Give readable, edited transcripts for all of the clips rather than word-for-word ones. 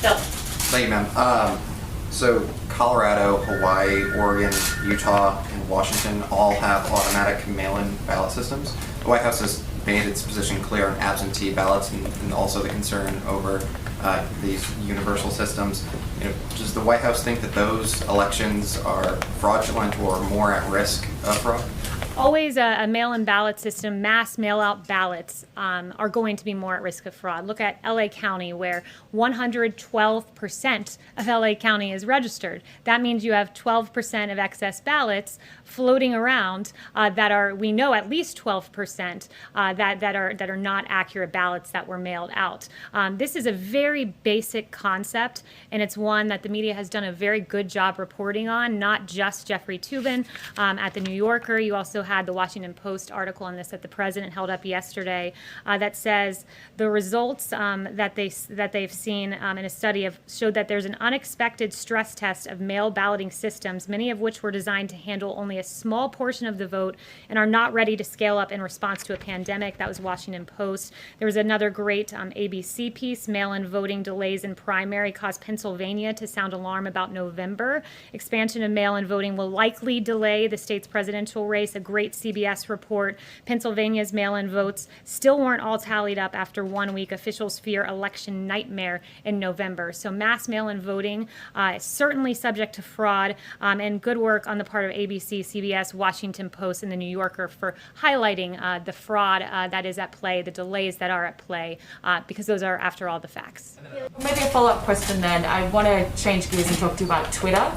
Bill. Thank you, ma'am. So Colorado, Hawaii, Oregon, Utah, and Washington all have automatic mail-in ballot systems. The White House has made its position clear on absentee ballots and also the concern over these universal systems. Does the White House think that those elections are fraudulent or more at risk of fraud? Always a mail-in ballot system, mass mail-out ballots are going to be more at risk of fraud. Look at LA County, where 112% of LA County is registered. That means you have 12% of excess ballots floating around that are, we know, at least 12% that are not accurate ballots that were mailed out. This is a very basic concept, and it's one that the media has done a very good job reporting on, not just Jeffrey Toobin at the New Yorker. You also had the Washington Post article on this that the president held up yesterday that says the results that they've seen in a study have showed that there's an unexpected stress test of mail balloting systems, many of which were designed to handle only a small portion of the vote and are not ready to scale up in response to a pandemic. That was Washington Post. There was another great ABC piece, mail-in voting delays in primary cause Pennsylvania to sound alarm about November. Expansion of mail-in voting will likely delay the state's presidential race. A great CBS report. Pennsylvania's mail-in votes still weren't all tallied up after 1 week. Officials fear election nightmare in November. So mass mail-in voting is certainly subject to fraud, and good work on the part of ABC, CBS, Washington Post, and the New Yorker for highlighting the fraud that is at play, the delays that are at play, because those are, after all, the facts. Maybe a follow-up question then. I want to change gears and talk to you about Twitter.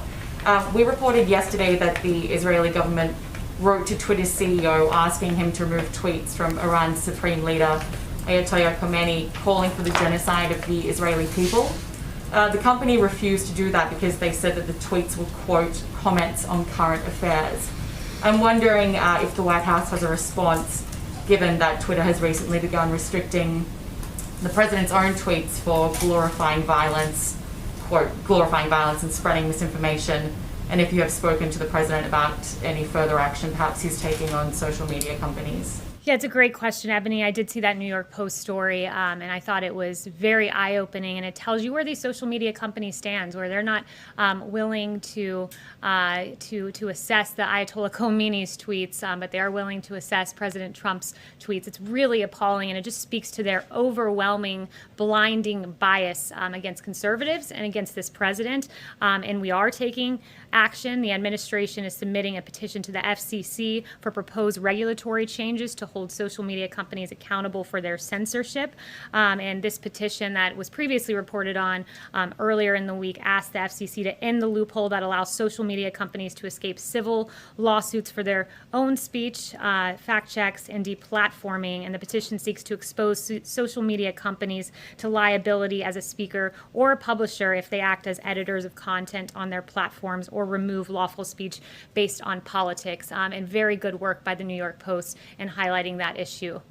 We reported yesterday that the Israeli government wrote to Twitter's CEO asking him to remove tweets from Iran's supreme leader, Ayatollah Khamenei, calling for the genocide of the Israeli people. The company refused to do that because they said that the tweets were, quote, comments on current affairs. I'm wondering if the White House has a response, given that Twitter has recently begun restricting the president's own tweets for glorifying violence, quote, glorifying violence and spreading misinformation, and if you have spoken to the president about any further action perhaps he's taking on social media companies. Yeah, it's a great question, Ebony. I did see that New York Post story, and I thought it was very eye-opening, and it tells you where these social media companies stand, where they're not willing to assess the Ayatollah Khomeini's tweets, but they are willing to assess President Trump's tweets. It's really appalling, and it just speaks to their overwhelming, blinding bias against conservatives and against this president. And we are taking action. The administration is submitting a petition to the FCC for proposed regulatory changes to hold social media companies accountable for their censorship. And this petition that was previously reported on earlier in the week asked the FCC to end the loophole that allows social media companies to escape civil lawsuits for their own speech, fact checks, and deplatforming. And the petition seeks to expose social media companies to liability as a speaker or a publisher if they act as editors of content on their platforms or remove lawful speech based on politics. And very good work by the New York Post in highlighting that issue.